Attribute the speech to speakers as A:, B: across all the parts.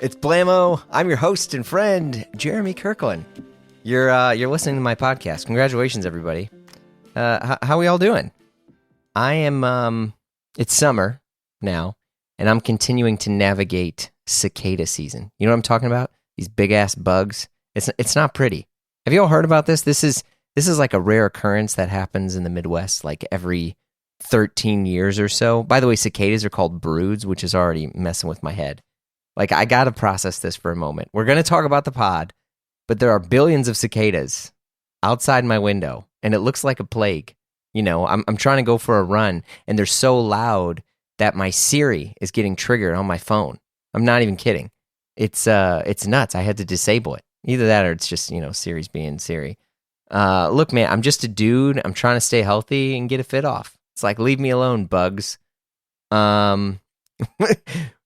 A: It's Blammo. I'm your host and friend, Jeremy Kirkland. You're listening to my podcast. Congratulations, everybody. How we all doing? I am. It's summer now, and I'm continuing to navigate cicada season. You know what I'm talking about? These big ass bugs. It's not pretty. Have you all heard about this? This is like a rare occurrence that happens in the Midwest, like every 13 years or so. By the way, cicadas are called broods, which is already messing with my head. Like, I got to process this for a moment. We're going to talk about the pod, but there are billions of cicadas outside my window, and it looks like a plague. You know, I'm trying to go for a run, and they're so loud that my Siri is getting triggered on my phone. I'm not even kidding. It's nuts. I had to disable it. Either that or it's just, Siri's being Siri. Look, man, I'm just a dude. I'm trying to stay healthy and get a fit off. It's like, leave me alone, bugs.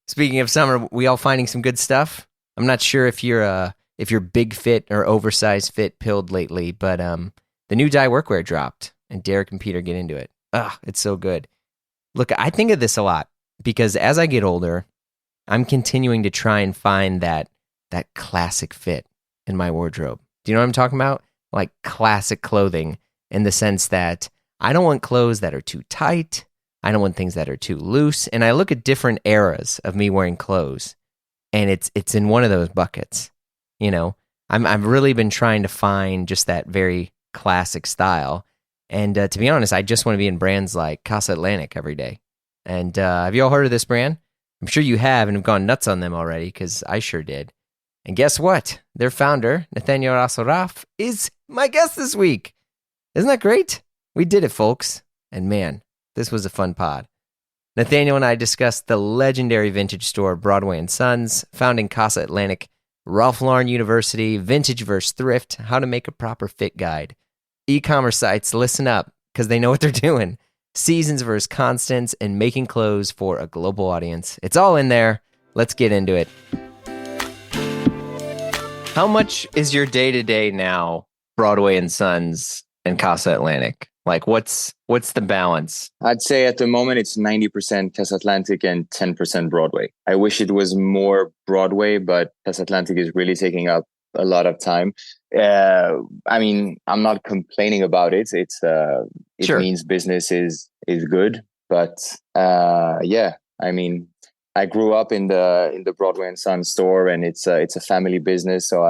A: Speaking of summer, we all finding some good stuff? I'm not sure if you're big fit or oversized fit pilled lately, but the new dye workwear dropped, and Derek and Peter get into it. It's so good. Look, I think of this a lot because as I get older, I'm continuing to try and find that classic fit in my wardrobe. Do you know what I'm talking about? Like classic clothing in the sense that I don't want clothes that are too tight. I don't want things that are too loose. And I look at different eras of me wearing clothes, and it's in one of those buckets. I've really been trying to find just that very classic style. And to be honest, I just want to be in brands like Casatlantic every day. And have you all heard of this brand? I'm sure you have and have gone nuts on them already, because I sure did. And guess what? Their founder, Nathaniel Asseraf, is my guest this week. Isn't that great? We did it, folks. And man, this was a fun pod. Nathaniel and I discussed the legendary vintage store Broadway and Sons, founding Casatlantic, Ralph Lauren University, vintage versus thrift, how to make a proper fit guide, e-commerce sites, listen up, because they know what they're doing, seasons versus constants, and making clothes for a global audience. It's all in there. Let's get into it. How much is your day-to-day now Broadway and Sons and Casatlantic? Like, what's the balance?
B: I'd say at the moment it's 90% Casatlantic and 10% Broadway. I wish it was more Broadway, but Casatlantic is really taking up a lot of time. I'm not complaining about it. It
A: Sure.
B: means business is good, but I grew up in the Broadway and Sons store, and it's a family business, so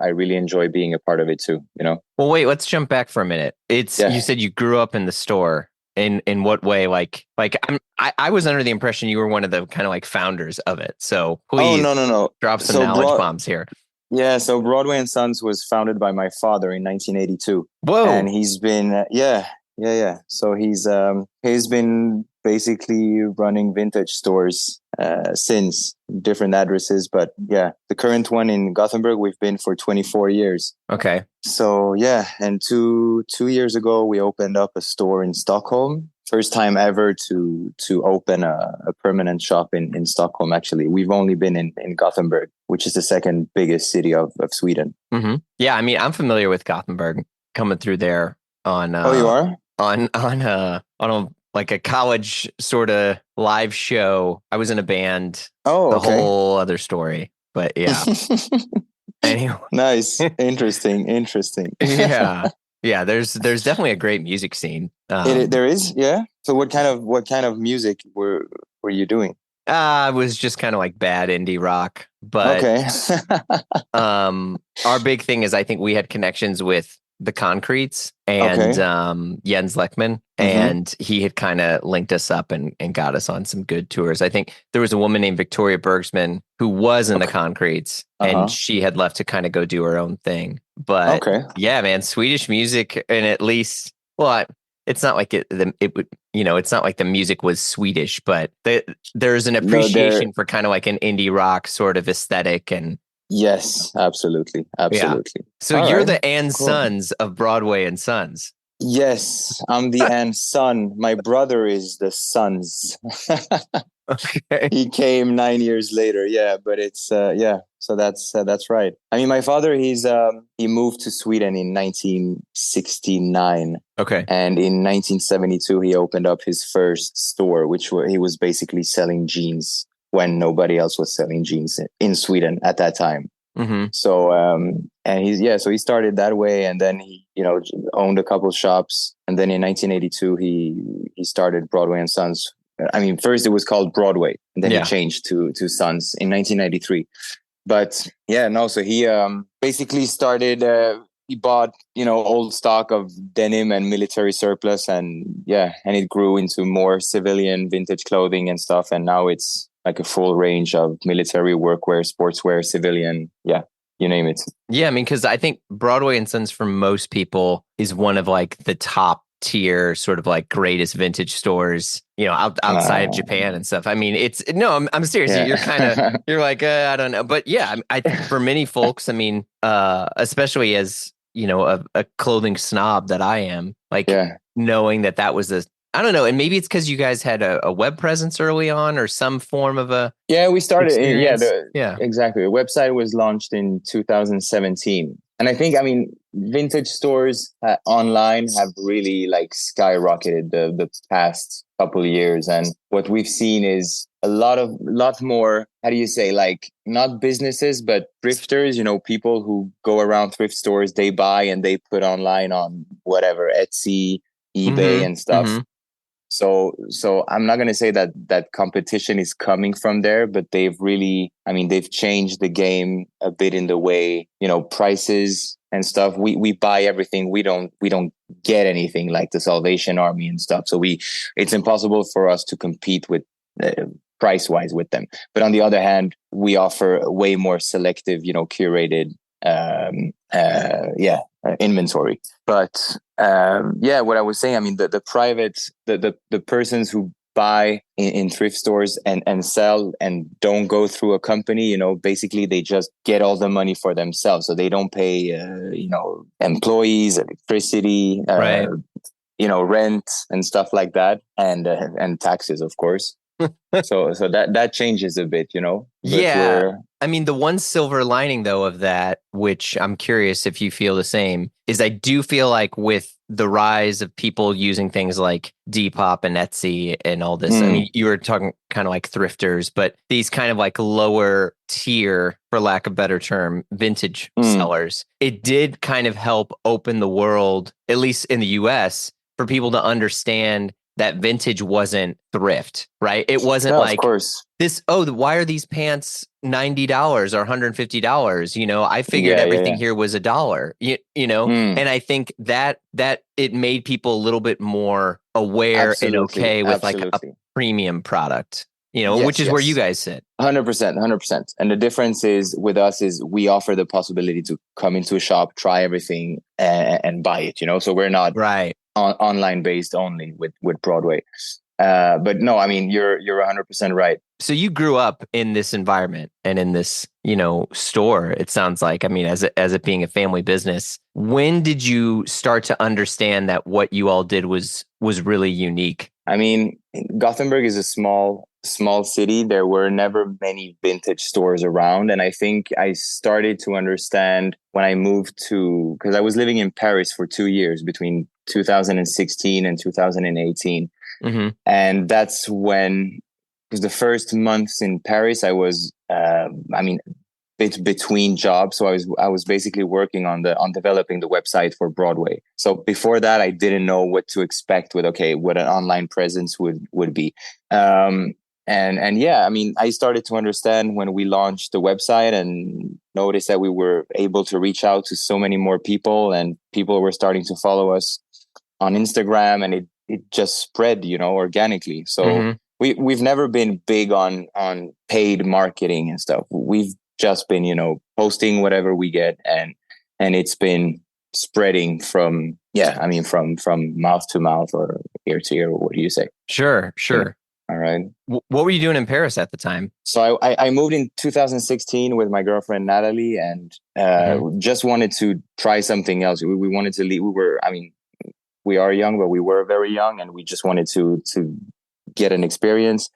B: I really enjoy being a part of it too.
A: Well, wait, let's jump back for a minute. You said you grew up in the store. In what way? I was under the impression you were one of the kind of like founders of it. So please,
B: no.
A: Drop some knowledge bombs here.
B: Yeah, so Broadway and Sons was founded by my father in 1982.
A: Whoa!
B: And he's been So he's been basically running vintage stores since, different addresses, but yeah, the current one in Gothenburg we've been for 24 years.
A: Okay.
B: So yeah, and two years ago we opened up a store in Stockholm. First time ever to open a permanent shop in Stockholm. Actually, we've only been in Gothenburg, which is the second biggest city of Sweden.
A: Mm-hmm. Yeah, I mean, I'm familiar with Gothenburg. Coming through there on
B: you are
A: on a like a college sort of live show. I was in a band.
B: Oh, okay.
A: The whole other story, but yeah. Anyway,
B: nice, interesting.
A: Yeah. There's definitely a great music scene.
B: There is, yeah. So what kind of music were you doing?
A: It was just kind of like bad indie rock, but
B: okay.
A: Our big thing is I think we had connections with the Concretes and Jens Lekman, and he had kind of linked us up and got us on some good tours. I think there was a woman named Victoria Bergsman who was in the Concretes, and she had left to kind of go do her own thing. But yeah, man, Swedish music, and at least, well, it's not like it would, it's not like the music was Swedish, but there's an appreciation for kind of like an indie rock sort of aesthetic. And
B: yes, absolutely.
A: Yeah. So you're the and Sons of Broadway and Sons.
B: Yes, I'm the and son. My brother is the Sons.
A: Okay.
B: He came 9 years later. Yeah, but it's So that's right. I mean, my father, he moved to Sweden in 1969.
A: Okay.
B: And in 1972, he opened up his first store, he was basically selling jeans. when nobody else was selling jeans in Sweden at that time.
A: Mm-hmm.
B: So so he started that way, and then he owned a couple shops, and then in 1982 he started Broadway and Sons. I mean, first it was called Broadway, and then he changed to Sons in 1993. But so he basically started. He bought old stock of denim and military surplus, and it grew into more civilian vintage clothing and stuff. And now it's like a full range of military workwear, sportswear, civilian, you name it.
A: Yeah, I mean, because I think Broadway and Sons for most people is one of like the top tier sort of like greatest vintage stores, outside of Japan and stuff. I mean, I'm serious.
B: Yeah.
A: You're like, I don't know. But yeah, I think for many folks, I mean, especially as, a clothing snob that I am, like knowing that was I don't know. And maybe it's because you guys had a web presence early on or some form of a
B: we started
A: exactly.
B: The website was launched in 2017, and I think vintage stores online have really like skyrocketed the past couple of years, and what we've seen is a lot more, how do you say, like not businesses but thrifters, people who go around thrift stores, they buy and they put online on whatever, Etsy, eBay and stuff.
A: Mm-hmm.
B: So I'm not going to say that competition is coming from there, but they've changed the game a bit in the way, prices and stuff. We buy everything. We don't get anything like the Salvation Army and stuff. So it's impossible for us to compete with price wise with them. But on the other hand, we offer way more selective, curated, inventory. But what I was saying, the private, the persons who buy in thrift stores and sell and don't go through a company, basically they just get all the money for themselves. So they don't pay, employees, electricity, rent and stuff like that, and taxes, of course. so that changes a bit,
A: But I mean, the one silver lining though of that, which I'm curious if you feel the same, is I do feel like with the rise of people using things like Depop and Etsy and all this, I mean, you were talking kind of like thrifters, but these kind of like lower tier, for lack of a better term, vintage sellers, it did kind of help open the world, at least in the US, for people to understand that vintage wasn't thrift, right? It wasn't like, of course, this, why are these pants $90 or $150? I figured everything here was $1, and I think that it made people a little bit more aware and okay with like a premium product, which is where you guys sit.
B: 100%. And the difference is with us is we offer the possibility to come into a shop, try everything and buy it, so we're not online based only with Broadway. But no, I mean, you're 100% right.
A: So you grew up in this environment and in this, store, it sounds like. I mean, as it being a family business, when did you start to understand that what you all did was really unique?
B: I mean, Gothenburg is a small city. There were never many vintage stores around. And I think I started to understand when I moved because I was living in Paris for 2 years between 2016 and 2018.
A: Mm-hmm.
B: And that's when, because the first months in Paris, I was, between jobs. So I was basically working on developing the website for Broadway. So before that, I didn't know what to expect with, what an online presence would be. I started to understand when we launched the website and noticed that we were able to reach out to so many more people, and people were starting to follow us on Instagram, and it just spread, organically. So we've never been big on paid marketing and stuff. We've just been, posting whatever we get, and it's been spreading from mouth to mouth or ear to ear. What do you say?
A: Sure.
B: Yeah. All right.
A: What were you doing in Paris at the time?
B: So I moved in 2016 with my girlfriend, Natalie, and just wanted to try something else. We wanted to leave. We are young, but we were very young, and we just wanted to get an experience.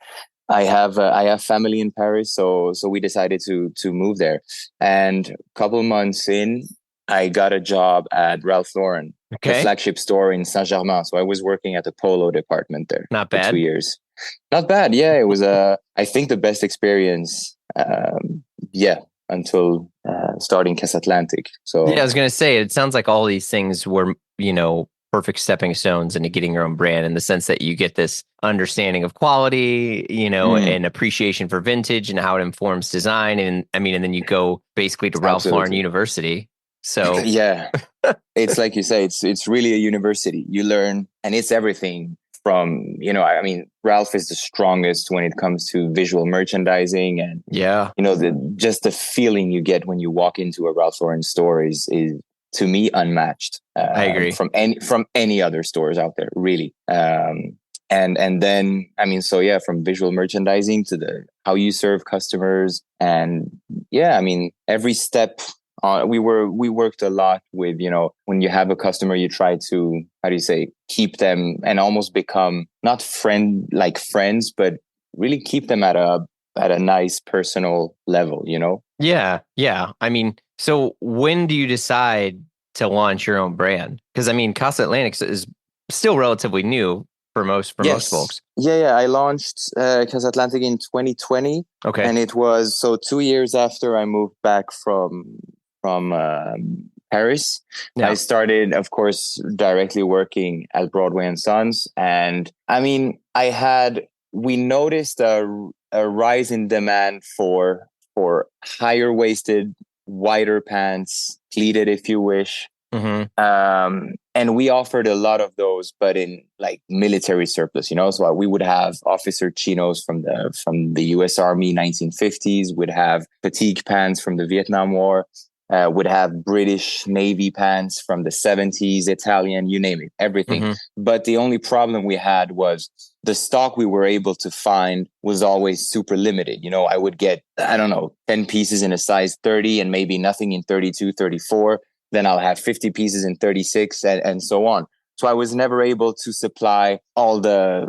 B: I have family in Paris, so we decided to move there. And a couple months in, I got a job at Ralph Lauren, the flagship store in Saint-Germain. So I was working at the polo department there.
A: Not bad.
B: For 2 years. Not bad. Yeah, it was I think the best experience. Yeah, until starting Casatlantic.
A: Yeah, I
B: So
A: was gonna say it sounds like all these things were, perfect stepping stones into getting your own brand in the sense that you get this understanding of quality,
B: mm,
A: and appreciation for vintage and how it informs design. And I mean, and then you go basically to Ralph Lauren
B: absolutely.
A: University. So
B: Yeah, it's like you say, it's really a university. You learn, and it's everything from, I mean, Ralph is the strongest when it comes to visual merchandising, and
A: yeah,
B: the just the feeling you get when you walk into a Ralph Lauren store is to me unmatched
A: I agree.
B: from any other stores out there, really. And then I mean, so yeah, from visual merchandising to the how you serve customers, and yeah, I mean, every step. We worked a lot with, when you have a customer, you try to, how do you say, keep them and almost become not friends, but really keep them at a nice personal level,
A: Yeah, yeah. I mean, so when do you decide to launch your own brand? Because I mean, Casa Atlantic is still relatively new for most
B: Yes.
A: folks.
B: Yeah. I launched Casatlantic in 2020,
A: Okay.
B: and it was so 2 years after I moved back from Paris. I
A: Yeah.
B: started, of course, directly working at Broadway and Sons, and I mean, we noticed a rise in demand for higher waisted, wider pants, pleated, if you wish,
A: Hmm.
B: and we offered a lot of those, but in like military surplus, so we would have officer chinos from the US Army 1950s, would have fatigue pants from the Vietnam War, would have British Navy pants from the 70s, Italian, you name it, everything.
A: Hmm.
B: But the only problem we had was the stock we were able to find was always super limited. I would get, I don't know, 10 pieces in a size 30 and maybe nothing in 32, 34. Then I'll have 50 pieces in 36, and so on. So I was never able to supply all the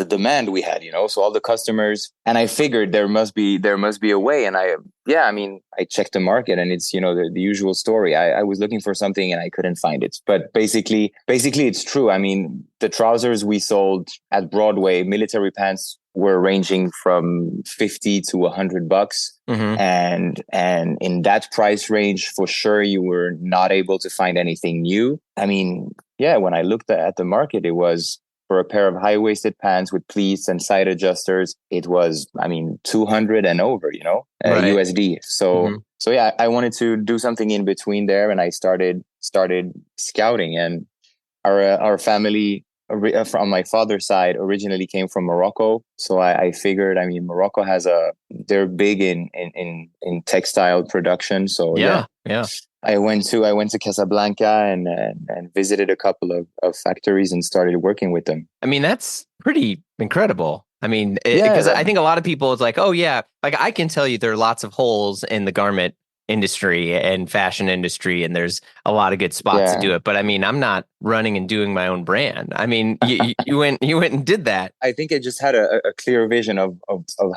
B: demand we had, so all the customers. And I figured there must be a way. And I mean, I checked the market, and it's, the usual story. I was looking for something and I couldn't find it. But basically it's true. I mean, the trousers we sold at Broadway, military pants, were ranging from 50 to $100.
A: Hmm.
B: And in that price range, for sure, you were not able to find anything new. I mean, yeah, when I looked at the market, it was for a pair of high-waisted pants with pleats and side adjusters, it was, I mean, 200 and over,
A: Right.
B: USD.
A: Hmm.
B: So yeah, I wanted to do something in between there, and I started scouting. And our family, from my father's side, originally came from Morocco. So I figured, I mean, Morocco they're big in textile production. So yeah,
A: Yeah. Yeah.
B: I went to Casablanca, and visited a couple of factories and started working with them.
A: I mean, that's pretty incredible. I mean,
B: Yeah,
A: because I think a lot of people, it's like, oh yeah, like I can tell you there are lots of holes in the garment industry and fashion industry, and there's a lot of good spots to
B: yeah.
A: do it. But I mean, I'm not running and doing my own brand. I mean, you went and did that.
B: I think I just had a clear vision of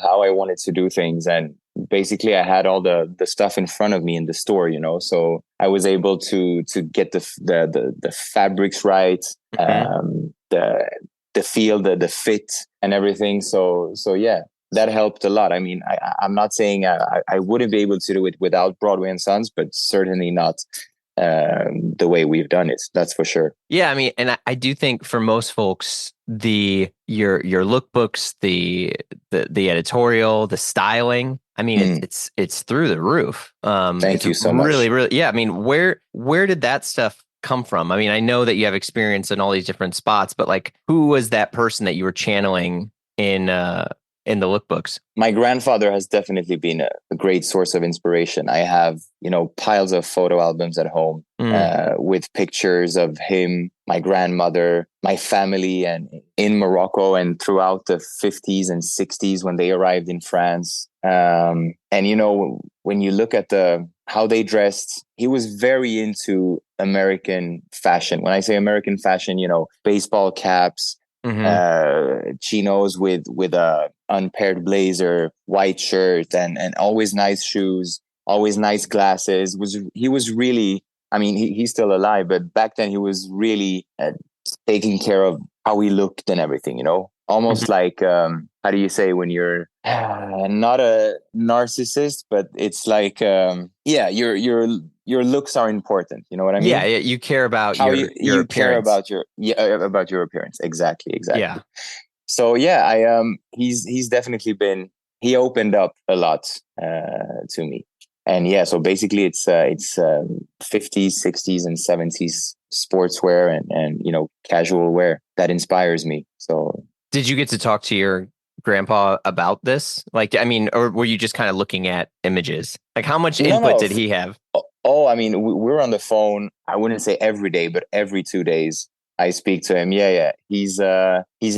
B: how I wanted to do things. And basically I had all the stuff in front of me in the store, so I was able to get the fabrics right,
A: Hmm.
B: the feel, the fit and everything. So yeah, that helped a lot. I mean, I'm not saying I wouldn't be able to do it without Broadway and Sons, but certainly not the way we've done it. That's for sure.
A: Yeah, I mean, and I do think for most folks, your lookbooks, the editorial, the styling. I mean, it's
B: Mm,
A: it's through the roof.
B: thank
A: It's
B: you so
A: really,
B: much.
A: really, yeah. I mean, where did that stuff come from? I mean, I know that you have experience in all these different spots, but like, who was that person that you were channeling in the lookbooks?
B: My grandfather has definitely been a great source of inspiration. I have, piles of photo albums at home,
A: Mm,
B: with pictures of him, my grandmother, my family, and in Morocco and throughout the 50s and 60s when they arrived in France. And when you look at how they dressed, he was very into American fashion. When I say American fashion, baseball caps,
A: hmm.
B: chinos with a unpaired blazer, white shirt, and always nice shoes, always nice glasses. He was really, I mean, he's still alive, but back then he was really taking care of how he looked and everything. almost
A: Mhm.
B: like how do you say when you're not a narcissist, but it's like yeah, your looks are important. You know what I
A: Yeah,
B: mean?
A: you care about
B: How
A: your
B: you care
A: appearance.
B: about your about your appearance. Exactly, exactly.
A: Yeah.
B: So yeah, I he's definitely been, he opened up a lot to me. And yeah, so basically it's 50s, 60s and 70s sportswear and you know, casual wear that inspires me. So
A: Did you get to talk to your grandpa about this? Like, I mean, or were you just kind of looking at images? Like, how much
B: no,
A: input
B: no.
A: did he have?
B: Oh, I mean, we're on the phone. I wouldn't say every day, but every 2 days I speak to him. Yeah, yeah. He's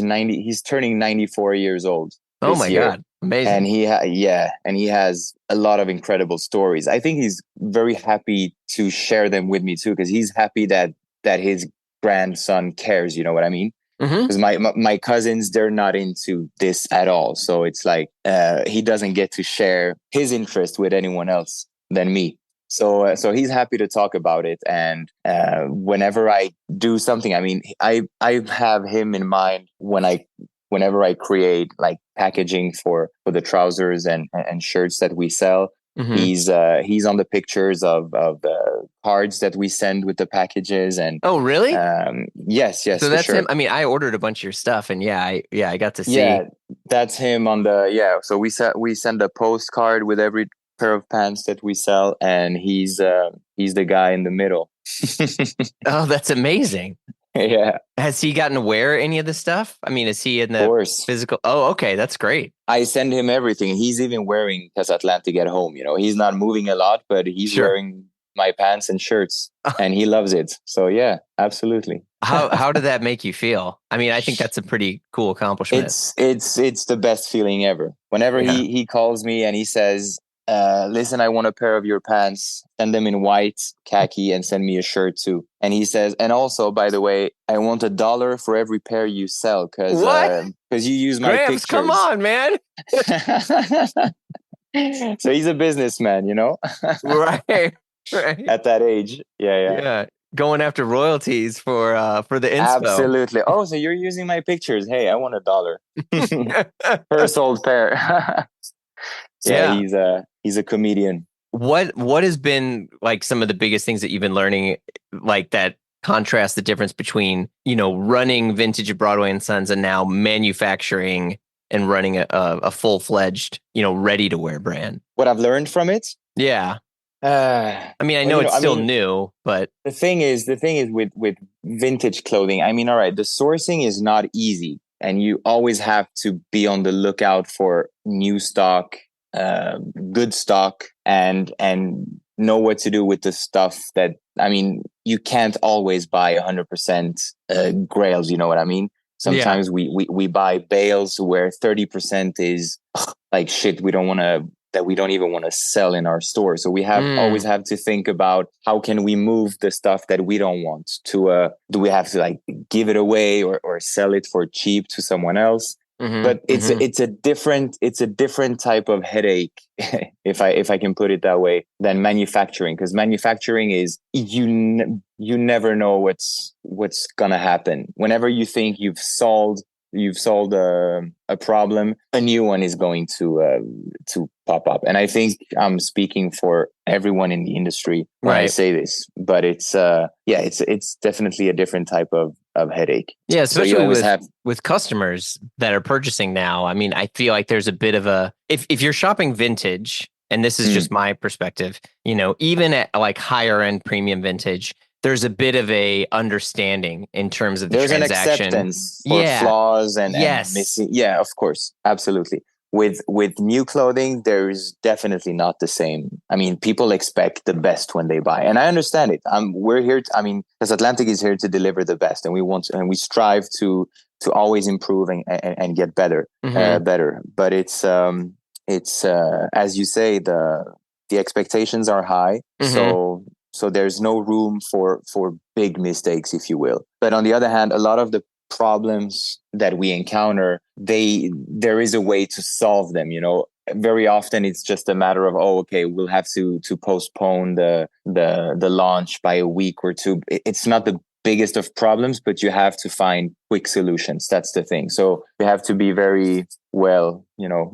B: 90. He's turning 94 years old
A: Oh
B: this
A: my
B: year,
A: God.
B: and
A: Amazing.
B: yeah, and he has a lot of incredible stories. I think he's very happy to share them with me too, because he's happy that his grandson cares. You know what I mean?
A: Hmm.
B: Because my cousins, they're not into this at all, so it's like he doesn't get to share his interest with anyone else than me. So he's happy to talk about it, and whenever I do something, I mean, I have him in mind whenever I create like packaging for the trousers and shirts that we sell.
A: Hmm.
B: He's on the pictures of the cards that we send with the packages, and
A: Oh, really?
B: yes,
A: So
B: for
A: that's him.
B: sure.
A: I mean, I ordered a bunch of your stuff, and yeah, I got to see.
B: Yeah, that's him on the, yeah. So we send a postcard with every pair of pants that we sell, and he's the guy in the middle.
A: Oh, that's amazing.
B: Yeah, of
A: Has he gotten to wear any of the stuff? I mean, is he in the
B: course.
A: physical? Oh, okay, that's great.
B: I send him everything. He's even wearing Casatlantic at home. You know, he's not moving a lot, but he's
A: Sure.
B: wearing my pants and shirts, and he loves it. So yeah, absolutely.
A: How did that make you feel? I mean, I think that's a pretty cool accomplishment.
B: It's the best feeling ever. Whenever
A: Yeah.
B: he calls me and he says, "Listen, I want a pair of your pants. Send them in white, khaki, and send me a shirt too." And he says, "And also, by the way, I want $1 for every pair you sell,
A: What?
B: because you use my
A: Gramps, come
B: pictures."
A: on, man.
B: So he's a businessman, you know,
A: Right. Right.
B: at that age. Yeah, yeah.
A: Yeah. Going after royalties for the inspo.
B: Absolutely. Oh, so you're using my pictures. Hey, I want $1 per sold pair. Yeah,
A: Yeah.
B: he's a comedian.
A: What has been like some of the biggest things that you've been learning, like that contrast the difference between, running vintage at Broadway and Sons and now manufacturing and running a full-fledged, ready to wear brand?
B: What I've learned from it.
A: Yeah. I mean, I
B: Well,
A: know
B: you know,
A: it's
B: I
A: still
B: mean,
A: new, but
B: the thing is with vintage clothing. I mean, all right, the sourcing is not easy, and you always have to be on the lookout for new stock, uh, good stock, and know what to do with the stuff that. I mean, you can't always buy 100% grails. You know what I mean?
A: yeah.
B: Sometimes we buy bales where 30% is like shit. We don't even want to sell in our store. So we have always
A: Mm,
B: have to think about how can we move the stuff that we don't want to, do we have to like give it away or sell it for cheap to someone else?
A: hmm.
B: But
A: Hmm.
B: it's a different type of headache, if I can put it that way, than manufacturing, because manufacturing is you never know what's gonna happen. Whenever you think you've solved a problem, a new one is going to pop up. And I think I'm speaking for everyone in the industry when I
A: Right.
B: say this, but yeah, it's definitely a different type of headache.
A: Yeah,
B: So you
A: especially
B: always
A: with
B: have.
A: with customers that are purchasing now. I mean, I feel like there's a bit of a if you're shopping vintage, and this is just
B: Mm,
A: my perspective, even at like higher end premium vintage, there's a bit of a understanding in terms of the
B: there's an
A: transaction.
B: acceptance for
A: Yeah.
B: flaws and
A: Yes.
B: missing. Yeah, of course, absolutely. With new clothing, there's definitely not the same. I mean, people expect the best when they buy, and I understand it. We're here. I mean, because Atlantic is here to deliver the best, and we strive to always improve and get better,
A: Hmm.
B: better. But it's as you say, the expectations are high,
A: Hmm.
B: so there's no room for big mistakes, if you will. But on the other hand, a lot of the problems that we encounter, there is a way to solve them. You know, very often it's just a matter of, oh, okay, we'll have to postpone the launch by a week or two. It's not biggest of problems, but you have to find quick solutions. That's the thing. So you have to be very well,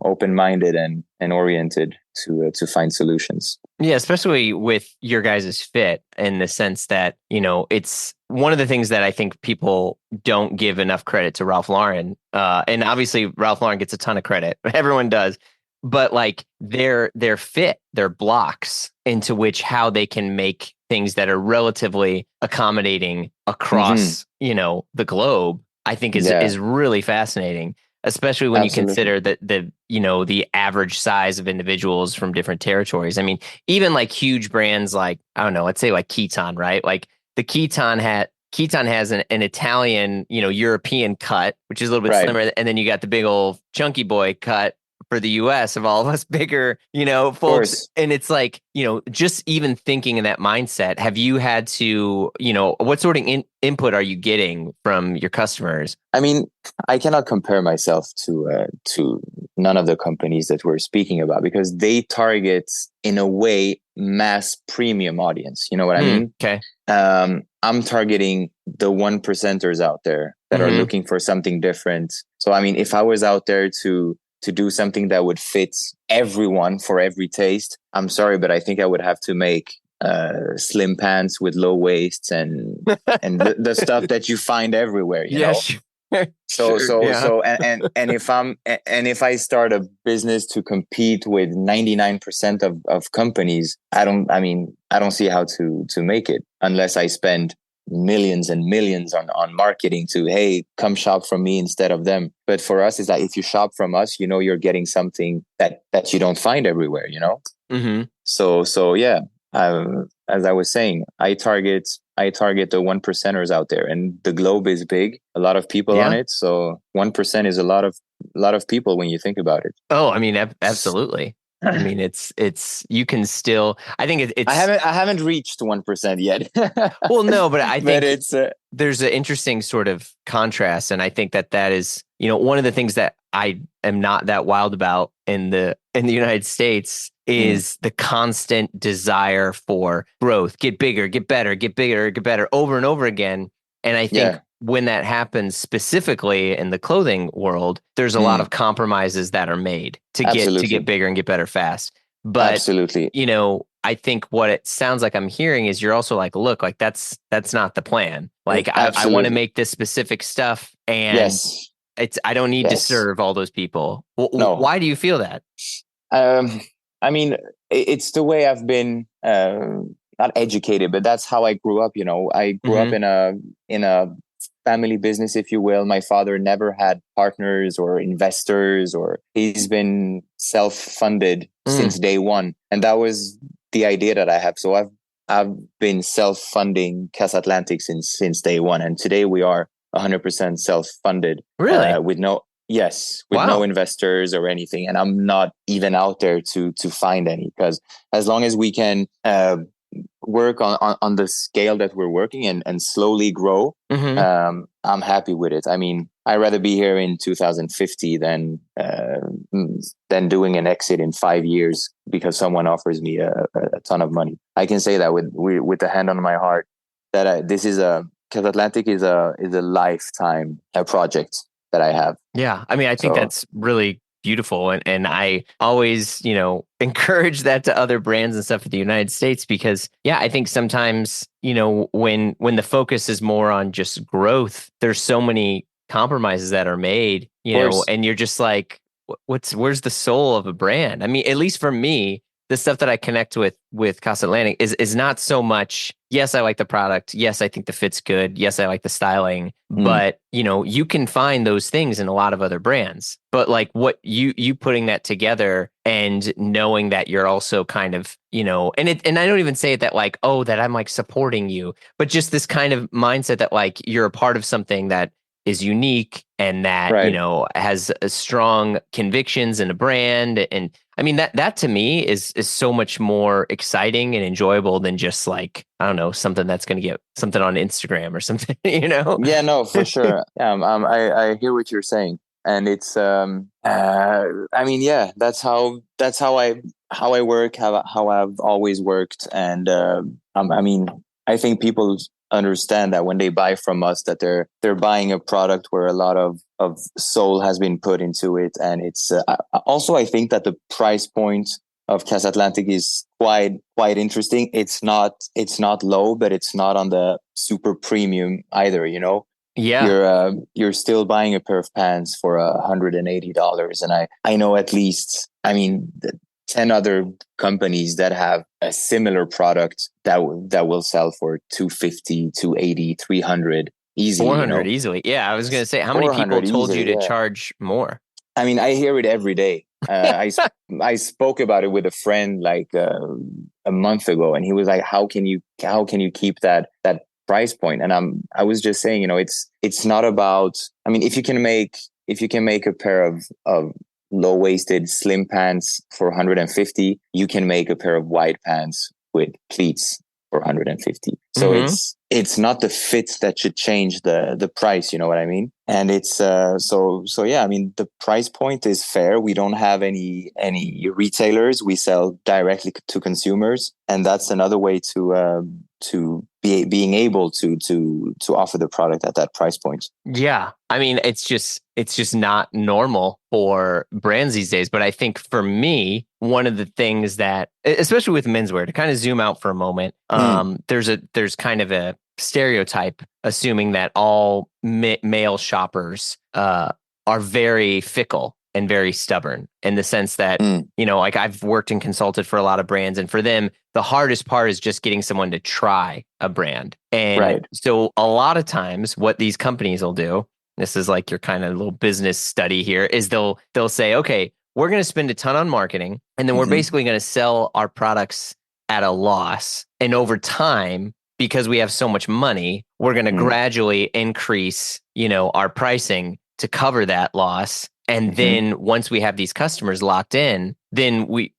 B: open-minded and oriented to find solutions.
A: Yeah, especially with your guys' fit in the sense that, it's one of the things that I think people don't give enough credit to Ralph Lauren. And obviously Ralph Lauren gets a ton of credit. Everyone does. But like their fit, their blocks into which how they can make things that are relatively accommodating across, the globe, I think is really fascinating, especially when
B: Absolutely.
A: you consider that the average size of individuals from different territories. I mean, even like huge brands like, I don't know, let's say like Keton, right? Like the Keton has an Italian, European cut, which is a little bit slimmer. And then you got the big old chunky boy cut for the US of all of us bigger, folks. And it's like, just even thinking in that mindset, have you had to, what sort of input are you getting from your customers?
B: I mean, I cannot compare myself to none of the companies that we're speaking about because they target, in a way, mass premium audience. You know what I mean?
A: Okay.
B: I'm targeting the 1%ers out there that are looking for something different. So, I mean, if I was out there to do something that would fit everyone for every taste, I'm sorry, but I think I would have to make slim pants with low waists and the stuff that you find everywhere, you know?
A: Sure.
B: If I start a business to compete with 99% of companies, I don't see how to make it unless I spend millions and millions on marketing to, hey, come shop from me instead of them. But for us, it's like, if you shop from us, you're getting something that you don't find everywhere, So yeah, as I was saying, I target the 1%ers out there, and the globe is big, a lot of people on it. So 1% is a lot of people when you think about it.
A: Oh, I mean, absolutely. I mean, it's you can still. I think it's.
B: I haven't reached 1% yet.
A: Well, no, but I think
B: it's
A: there's an interesting sort of contrast, and I think that is one of the things that I am not that wild about in the United States is the constant desire for growth, get bigger, get better, get bigger, get better, over and over again. And I think when that happens, specifically in the clothing world, there's a lot of compromises that are made to get bigger and get better fast. But
B: absolutely,
A: I think what it sounds like I'm hearing is you're also like, look, like that's not the plan. Like I want to make this specific stuff, and I don't need to serve all those people. Well,
B: no.
A: Why do you feel that?
B: I mean, it's the way I've been not educated, but that's how I grew up. I grew up in a family business, if you will. My father never had partners or investors, or he's been self-funded since day one, and that was the idea that I have. So I've been self-funding Casatlantic since day one, and today we are 100% self-funded.
A: Really?
B: With no investors or anything, and I'm not even out there to find any, because as long as we can work on the scale that we're working and slowly grow, I'm happy with it. I mean, I'd rather be here in 2050 than doing an exit in 5 years because someone offers me a ton of money. I can say that with the hand on my heart that Casatlantic is a lifetime project that I have.
A: Yeah, I mean, I think that's really beautiful, and I always, encourage that to other brands and stuff in the United States, because I think sometimes, when the focus is more on just growth, there's so many compromises that are made, and you're just like, where's the soul of a brand? I mean, at least for me, the stuff that I connect with Casatlantic is not so much, yes, I like the product. Yes, I think the fit's good. Yes, I like the styling. But, you can find those things in a lot of other brands. But like what you putting that together and knowing that you're also kind of, and I don't even say it that like, oh, that I'm like supporting you, but just this kind of mindset that like you're a part of something that is unique and that, has a strong convictions in a brand. And I mean, that to me is so much more exciting and enjoyable than just like, I don't know, something that's going to get something on Instagram or something,
B: Yeah, no, for sure. I hear what you're saying. And it's, I mean, yeah, that's how I work, how I've always worked. And, I mean, I think people understand that when they buy from us, that they're buying a product where a lot of soul has been put into it. And it's also, I think that the price point of Casatlantic is quite interesting. It's not low, but it's not on the super premium either.
A: Yeah.
B: You're still buying a pair of pants for $180, and I know at least, I mean, 10 other companies that have a similar product that will sell for 250, 280, 300 easy.
A: 400 easily. Yeah, I was going to say, how many people told you to charge more?
B: I mean, I hear it every day. I spoke about it with a friend like a month ago, and he was like, "How can you keep that price point?" And I was just saying, it's not about. I mean, if you can make a pair of low waisted slim pants for 150, you can make a pair of wide pants with pleats for 150. So it's not the fit that should change the price. You know what I mean? And it's so yeah. I mean, the price point is fair. We don't have any retailers. We sell directly to consumers, and that's another way to being able to offer the product at that price point.
A: Yeah, I mean, it's just not normal for brands these days. But I think for me, one of the things that, especially with menswear, to kind of zoom out for a moment, there's kind of a stereotype assuming that all male shoppers are very fickle and very stubborn, in the sense that, like I've worked and consulted for a lot of brands, and for them, the hardest part is just getting someone to try a brand. And so a lot of times what these companies will do, this is like your kind of little business study here, is they'll say, okay, we're going to spend a ton on marketing, and then we're basically going to sell our products at a loss. And over time, because we have so much money, we're going to gradually increase, our pricing to cover that loss. And then once we have these customers locked in, then we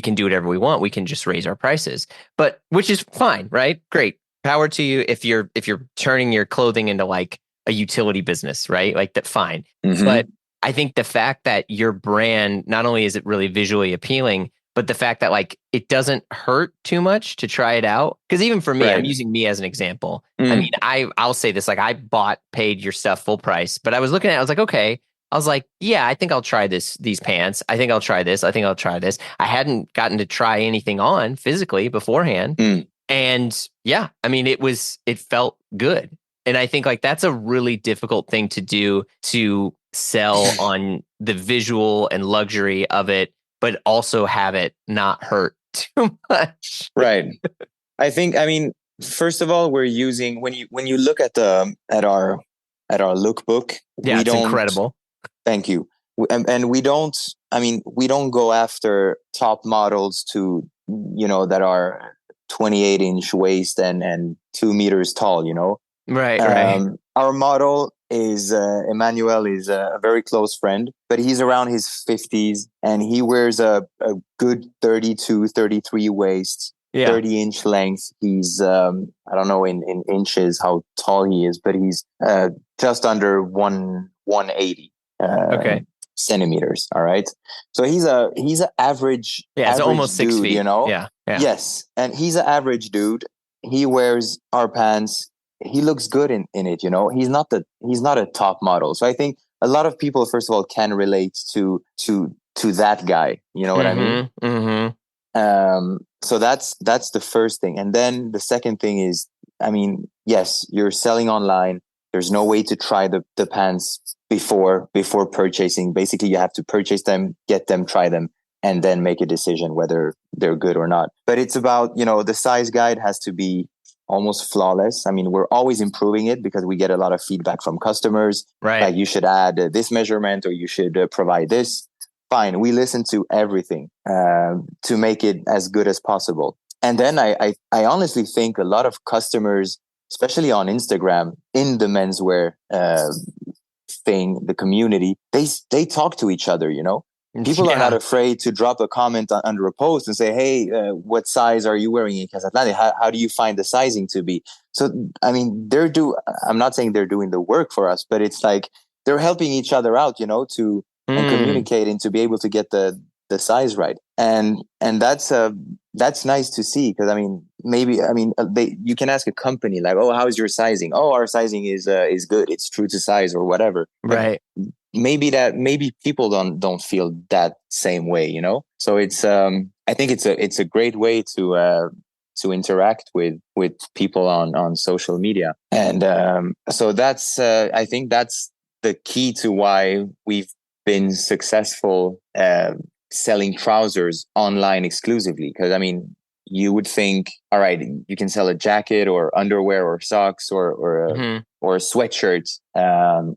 A: can do whatever we want. We can just raise our prices, but which is fine, right? Great. Power to you if you're turning your clothing into like a utility business, right? Like that, fine. But I think the fact that your brand, not only is it really visually appealing, but the fact that like it doesn't hurt too much to try it out. Because even for me, I'm using me as an example. I mean, I'll say this, like I paid your stuff full price, but I was looking at it, I was like, okay. I was like, yeah, I think I'll try these pants. I think I'll try this. I think I'll try this. I hadn't gotten to try anything on physically beforehand. And yeah, I mean, it felt good. And I think like that's a really difficult thing to do, to sell on the visual and luxury of it, but also have it not hurt too much.
B: Right. I think, I mean, first of all, we're using, when you look at our lookbook,
A: yeah, it's incredible.
B: Thank you. And we don't go after top models that are 28-inch waist and 2 meters tall,
A: Right.
B: Our model is Emmanuel is a very close friend, but he's around his 50s and he wears a good 32, 33 waist, 30-inch length. He's, I don't know in inches how tall he is, but he's just under 180. Centimeters. All right. So he's an average. Yeah, it's almost 6 feet. Yeah. Yes, and he's an average dude. He wears our pants. He looks good in it. He's not a top model. So I think a lot of people, first of all, can relate to that guy. You know what I mean? So that's the first thing, and then the second thing is, I mean, yes, you're selling online. There's no way to try the pants before purchasing. Basically, you have to purchase them, get them, try them, and then make a decision whether they're good or not. But it's about, the size guide has to be almost flawless. I mean, we're always improving it because we get a lot of feedback from customers. Right. Like, you should add this measurement, or you should provide this. Fine. We listen to everything to make it as good as possible. And then I honestly think a lot of customers, especially on Instagram, in the menswear thing, the community, they talk to each other, People are not afraid to drop a comment under a post and say, hey, what size are you wearing in Casatlantic? How do you find the sizing to be? So, I mean, I'm not saying they're doing the work for us, but it's like they're helping each other out, and communicating to be able to get the size right. And that's that's nice to see, because I mean, maybe I mean you can ask a company like, oh, how's your sizing? Oh, our sizing is good. It's true to size or whatever. But
A: Right.
B: maybe people don't feel that same way, you know. So it's I think it's a great way to interact with people on social media, and so that's I think that's the key to why we've been successful selling trousers online exclusively. Because I mean, you would think, all right, you can sell a jacket or underwear or socks
A: Hmm.
B: or a sweatshirt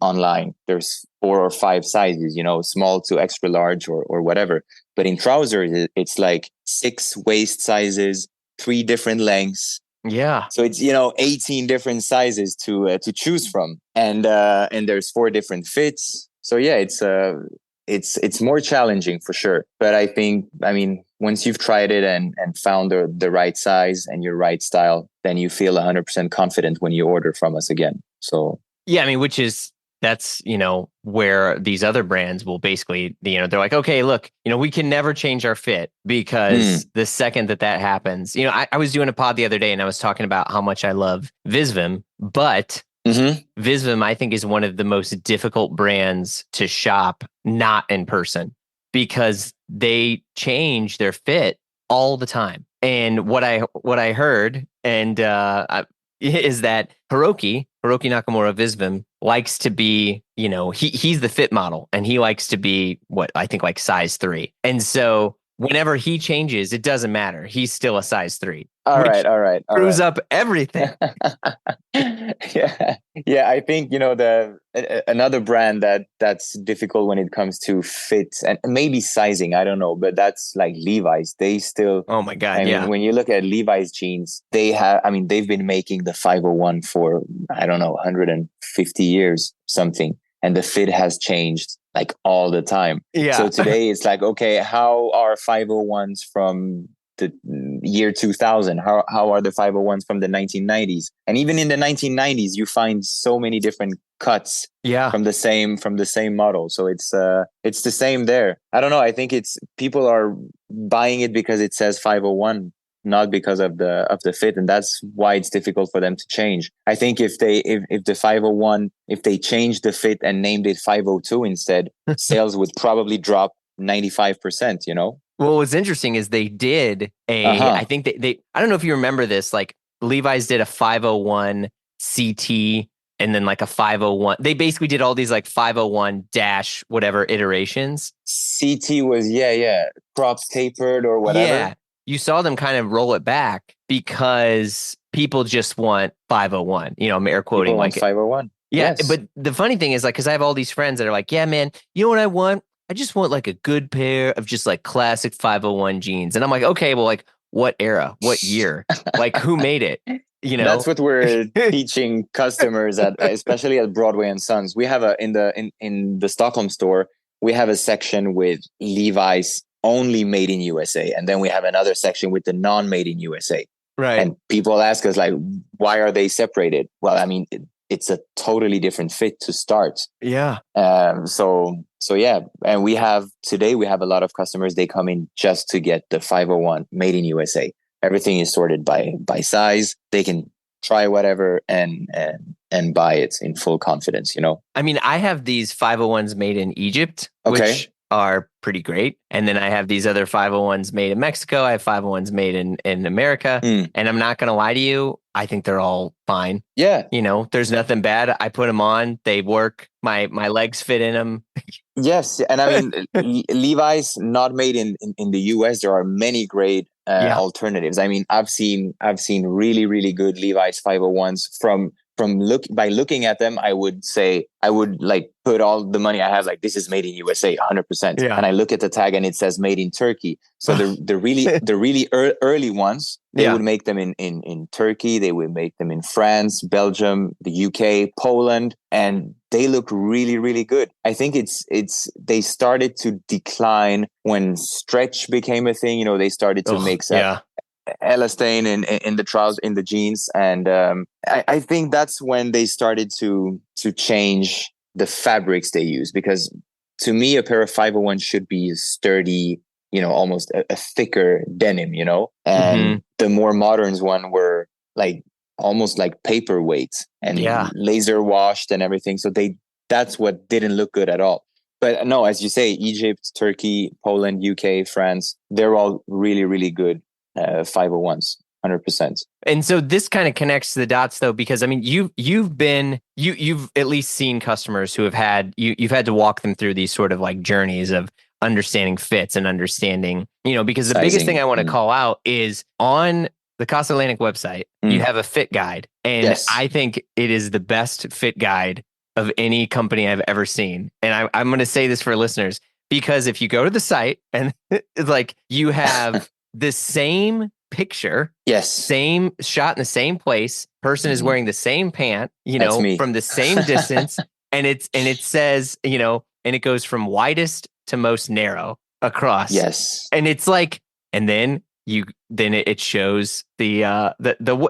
B: online. There's 4 or 5 sizes, you know, small to extra large or whatever. But in trousers, it's like 6 waist sizes, 3 different lengths.
A: Yeah.
B: So it's, you know, 18 different sizes to choose from, and there's 4 different fits. So yeah, it's more challenging for sure. But I think, I mean, once you've tried it and found the right size and your right style, then you feel 100% confident when you order from us again. So
A: Yeah, I mean, that's, where these other brands will basically, they're like, okay, look, we can never change our fit because the second that happens, I was doing a pod the other day and I was talking about how much I love Visvim, but Visvim, I think, is one of the most difficult brands to shop not in person because they change their fit all the time. And what I heard is that Hiroki Nakamura Visvim likes to be, he's the fit model and he likes to be what I think like size 3. And so whenever he changes, it doesn't matter. He's still a size 3,
B: all
A: which
B: right, all right, all
A: screws
B: right.
A: up everything.
B: Yeah, I think, you know, another brand that's difficult when it comes to fit and maybe sizing, I don't know, but that's like Levi's. They still,
A: Oh my God.
B: I mean,
A: Yeah.
B: when you look at Levi's jeans, they've been making the 501 for, I don't know, 150 years, something, and the fit has changed like all the time. So
A: Yeah.
B: today it's like, okay, how are 501s from the year 2000? How are the 501s from the 1990s? And even in the 1990s, you find so many different cuts
A: Yeah.
B: from the same model. So it's the same there. I don't know. I think it's people are buying it because it says 501, not because of the fit, and that's why it's difficult for them to change. I think if the 501, if they changed the fit and named it 502 instead, sales would probably drop 95%, you know.
A: Well, what's interesting is they did I
B: Uh-huh.
A: think I don't know if you remember this, like Levi's did a 501 CT and then like a 501. They basically did all these like 501 dash whatever iterations.
B: CT was, yeah, cropped, tapered or whatever.
A: Yeah. You saw them kind of roll it back because people just want 501, I'm air quoting
B: People want
A: like,
B: 501.
A: yeah,
B: Yes.
A: but the funny thing is, like, because I have all these friends that are like, yeah, man, you know what I want? I just want like a good pair of just like classic 501 jeans. And I'm like, okay, well, like, what era? What year? Like, who made it? You
B: That's
A: know?
B: what we're teaching customers at, especially at Broadway and Sons. We have in the Stockholm store, we have a section with Levi's only made in USA, and then we have another section with the non-made in USA.
A: Right.
B: And people ask us like, why are they separated? Well, I mean, it's a totally different fit to start.
A: Yeah.
B: So yeah, and today we have a lot of customers. They come in just to get the 501 made in USA. Everything is sorted by size. They can try whatever and buy it in full confidence, you know.
A: I mean, I have these 501s made in Egypt,
B: Okay.
A: which are pretty great. And then I have these other 501s made in Mexico. I have 501s made in America. And I'm not going to lie to you, I think they're all fine.
B: Yeah.
A: There's nothing bad. I put them on. They work. My legs fit in them.
B: Yes. And I mean, Levi's not made in the US. There are many great alternatives. I mean, I've seen really, really good Levi's 501s by looking at them. I would say I would like put all the money I have, like, this is made in USA 100%.
A: Yeah.
B: And I look at the tag and it says made in Turkey. So the really early ones, they would make them in Turkey. They would make them in France, Belgium, the UK, Poland, and they look really, really good. I think they started to decline when stretch became a thing. They started to mix up elastane in the trousers, in the jeans, and I think that's when they started to change the fabrics they use. Because to me, a pair of 501 should be sturdy, almost a thicker denim,
A: Mm-hmm.
B: and the more modern one were like almost like paperweights and
A: Yeah.
B: laser washed and everything. So that's what didn't look good at all. But no, as you say, Egypt, Turkey, Poland, UK, France, they're all really, really good 501s, 100%.
A: And so this kind of connects the dots though, because I mean, you've at least seen customers who have you've had to walk them through these sort of like journeys of understanding fits and understanding, because the biggest thing
B: Sizing.
A: I want to call out is on the Casatlantic website, you have a fit guide. And
B: Yes.
A: I think it is the best fit guide of any company I've ever seen. And I'm going to say this for listeners, because if you go to the site and it's like you have the same picture,
B: Yes,
A: same shot in the same place, person is wearing the same pant,
B: That's me.
A: from the same distance, and it says, and it goes from widest to most narrow across.
B: Yes.
A: And it's like, and then it shows the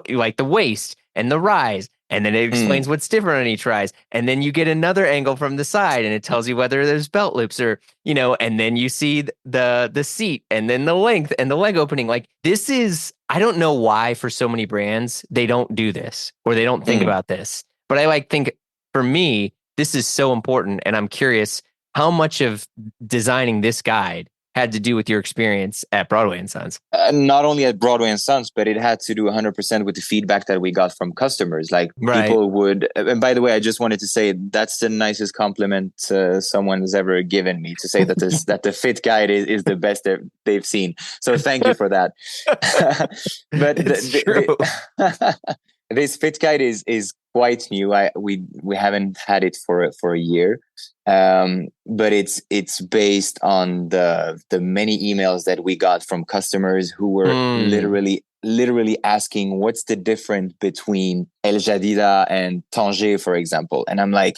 A: like the waist and the rise, and then it explains what's different on each rise, and then you get another angle from the side, and it tells you whether there's belt loops or and then you see the seat, and then the length and the leg opening. Like, this is, I don't know why for so many brands they don't do this or they don't think about this, but I think for me this is so important, and I'm curious how much of designing this guide had to do with your experience at Broadway and Sons.
B: Not only at Broadway and Sons, but it had to do 100% with the feedback that we got from customers. Like, people would, and by the way, I just wanted to say that's the nicest compliment someone has ever given me, to say that that the fit guide is the best that they've seen. So thank you for that. But
A: true.
B: This fit guide is quite new. We haven't had it for a year, but it's based on the many emails that we got from customers who were literally asking what's the difference between El Jadida and Tangier, for example. And I'm like,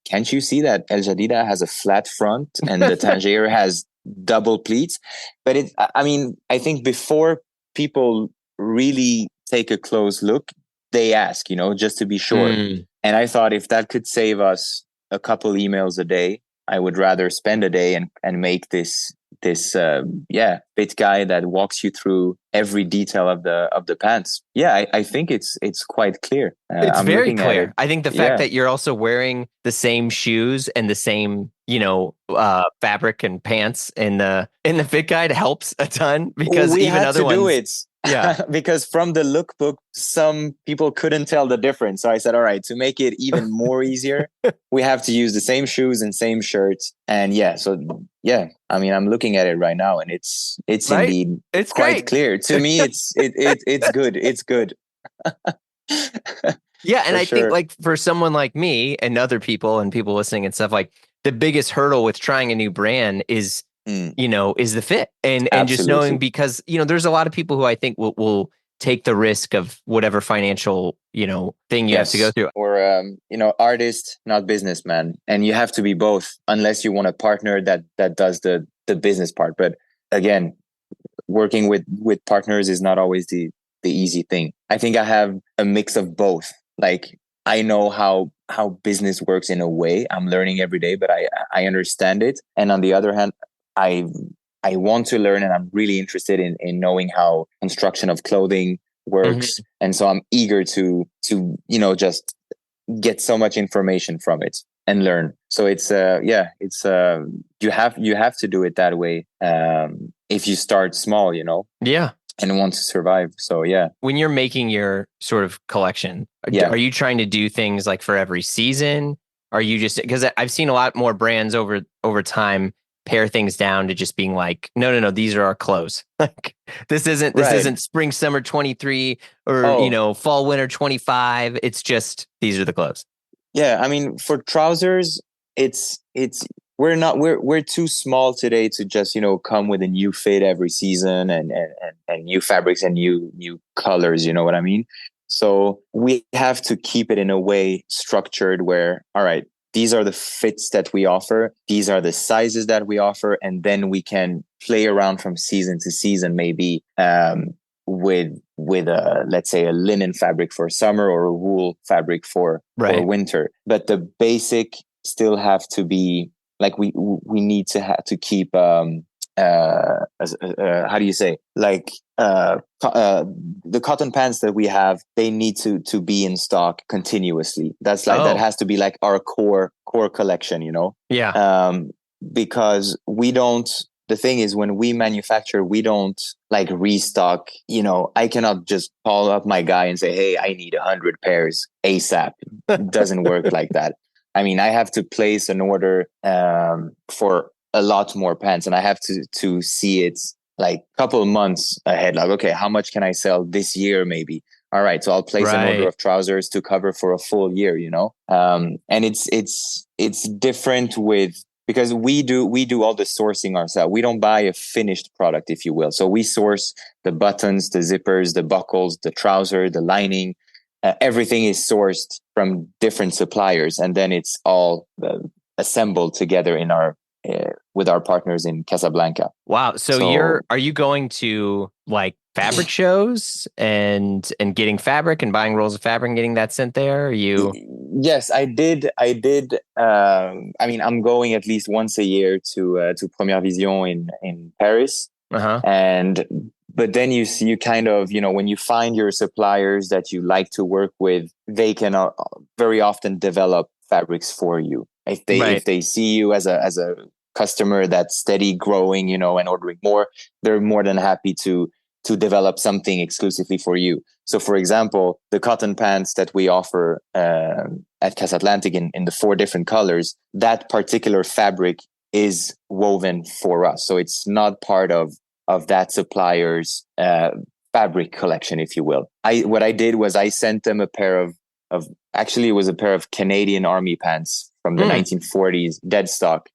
B: can't you see that El Jadida has a flat front and the Tangier has double pleats? But I think before people really take a close look, they ask, just to be sure. And I thought, if that could save us a couple emails a day, I would rather spend a day and make this fit guide that walks you through every detail of the pants. Yeah, I think it's quite clear.
A: It's
B: I'm
A: very
B: looking at
A: clear.
B: it.
A: I think the fact that you're also wearing the same shoes and the same, fabric and pants in the fit guide helps a ton, because
B: we
A: even
B: had
A: other
B: to
A: ones
B: do it.
A: Yeah.
B: Because from the lookbook, some people couldn't tell the difference. So I said, all right, to make it even more easier, we have to use the same shoes and same shirts. And I'm looking at it right now, and it's
A: Right?
B: indeed
A: It's
B: quite
A: great.
B: clear. To me, it's good. It's good.
A: Yeah, and
B: For
A: I
B: sure.
A: think, like, for someone like me and other people and people listening and stuff, like, the biggest hurdle with trying a new brand is is the fit, and just knowing, because there's a lot of people who I think will take the risk of whatever financial thing you have to go through.
B: Or artist, not businessman, and you have to be both, unless you want a partner that does the business part. But again, working with partners is not always the easy thing. I think I have a mix of both. Like, I know how business works in a way. I'm learning every day, but I understand it. And on the other hand, I want to learn, and I'm really interested in knowing how construction of clothing works. And so I'm eager to just get so much information from it and learn. So it's you have to do it that way if you start small,
A: Yeah.
B: and want to survive. So yeah.
A: When you're making your sort of collection, are you trying to do things like for every season? Are you just, because I've seen a lot more brands over time pare things down to just being like, no, these are our clothes. Like, this isn't spring summer 23 or fall winter 25. It's just, these are the clothes.
B: Yeah, I mean, for trousers, it's we're too small today to just come with a new fit every season and new fabrics and new colors. You know what I mean? So we have to keep it in a way structured where, all right, these are the fits that we offer, these are the sizes that we offer, and then we can play around from season to season, maybe with a, let's say, a linen fabric for summer or a wool fabric for winter. But the basic still have to be like, we need to have to keep how do you say, like the cotton pants that we have, they need to be in stock continuously. That's like that
A: Oh,
B: has to be like our core collection, you know.
A: yeah.
B: Because we don't, the thing is, when we manufacture, we don't like restock, you know. I cannot just call up my guy and say, hey, I need 100 pairs ASAP. It doesn't work like that. I mean, I have to place an order for a lot more pants, and I have to see it like a couple of months ahead. Like, okay, how much can I sell this year maybe? All right, so I'll place an order
A: Right.
B: of trousers to cover for a full year, you know. And it's different with, because we do all the sourcing ourselves. We don't buy a finished product, if you will. So we source the buttons, the zippers, the buckles, the trouser, the lining. Everything is sourced from different suppliers, and then it's all assembled together in our with our partners in Casablanca.
A: Wow. So
B: So
A: are you going to like fabric shows and getting fabric and buying rolls of fabric and getting that sent there? Are you?
B: yes, I did. I mean, I'm going at least once a year to Première Vision in Paris.
A: Uh-huh.
B: And but then you kind of, you know, when you find your suppliers that you like to work with, they can very often develop fabrics for you.
A: Right.
B: If they see you as a customer that's steady growing, you know, and ordering more, they're more than happy to develop something exclusively for you. So, for example, the cotton pants that we offer at Casatlantic in the 4 different colors, that particular fabric is woven for us. So it's not part of that supplier's fabric collection, if you will. What I did was I sent them a pair of actually, it was a pair of Canadian Army pants from the 1940s, dead stock.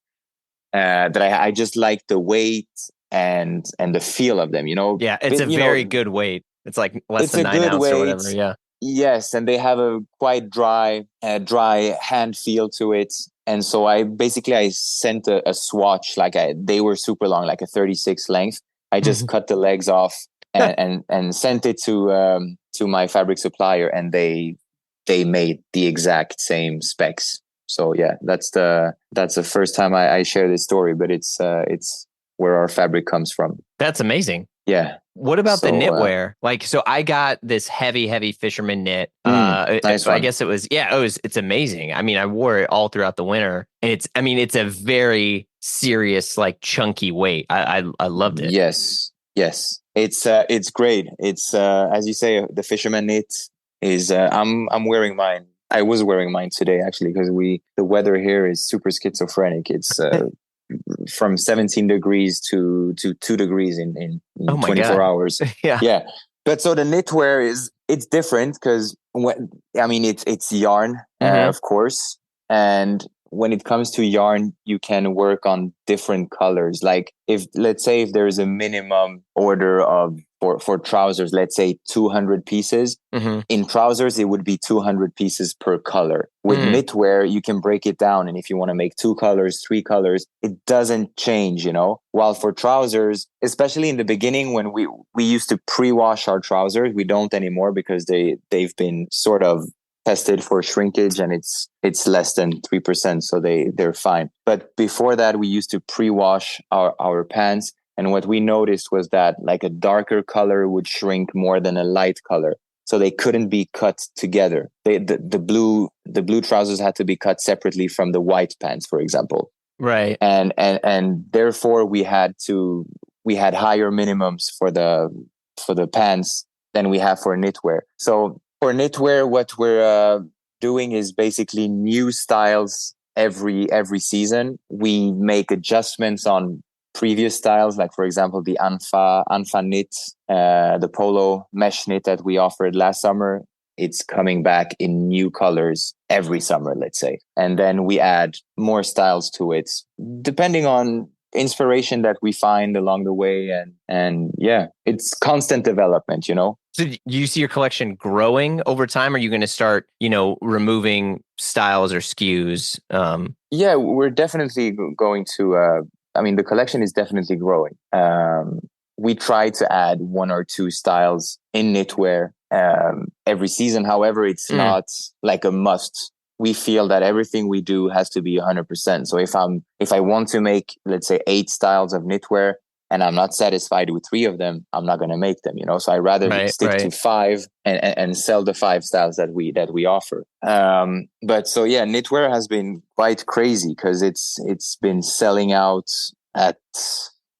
B: That I just liked the weight and the feel of them, you know.
A: Yeah, it's a
B: You
A: very
B: know,
A: good weight. It's like less
B: it's
A: than
B: a
A: nine
B: good
A: ounce or
B: weight.
A: whatever. Yeah.
B: Yes, and they have a quite dry hand feel to it. And so I sent a swatch, like they were super long, like a 36 length. I just cut the legs off and sent it to my fabric supplier, and they made the exact same specs. So yeah, that's the first time I share this story, but it's where our fabric comes from.
A: That's amazing.
B: Yeah.
A: What about the
B: So
A: knitwear? Like, so I got this heavy fisherman knit.
B: nice
A: I
B: one.
A: guess it was, yeah, it's amazing. I mean, I wore it all throughout the winter, and it's a very serious, like chunky weight. I loved it.
B: Yes. It's great. It's as you say, the fisherman knit is. I'm wearing mine. I was wearing mine today actually, because the weather here is super schizophrenic. It's from 17 degrees to 2 degrees
A: Oh
B: in
A: my
B: 24
A: God.
B: hours.
A: Yeah.
B: Yeah. But so the knitwear it's different because I mean, it's yarn,
A: Hmm.
B: of course. And when it comes to yarn, you can work on different colors. Like, if let's say if there's a minimum order of for trousers, let's say 200 pieces.
A: Hmm.
B: In trousers, it would be 200 pieces per color. With
A: Mm.
B: knitwear, you can break it down. And if you want to make 2 colors, 3 colors, it doesn't change, you know? While for trousers, especially in the beginning, when we used to pre-wash our trousers, we don't anymore because they've been sort of tested for shrinkage, and it's less than 3%. So they're fine. But before that, we used to pre-wash our pants. And what we noticed was that like a darker color would shrink more than a light color. So they couldn't be cut together. The blue trousers had to be cut separately from the white pants, for example.
A: Right.
B: And therefore we had higher minimums for the pants than we have for knitwear. So for knitwear, what we're doing is basically new styles every season. We make adjustments on previous styles, like for example the Anfa knit, the polo mesh knit that we offered last summer. It's coming back in new colors every summer, let's say, and then we add more styles to it depending on inspiration that we find along the way. And yeah, it's constant development, you know.
A: So do you see your collection growing over time? Are you going to start, removing styles or SKUs?
B: Yeah, we're definitely going to. I mean, the collection is definitely growing. We try to add 1 or 2 styles in knitwear every season. However, it's not like a must. We feel that everything we do has to be 100%. So if I want to make, let's say, 8 styles of knitwear, and I'm not satisfied with 3 of them, I'm not going to make them, so I rather stick to 5 and sell the 5 styles that we offer. But so yeah, knitwear has been quite crazy because it's been selling out at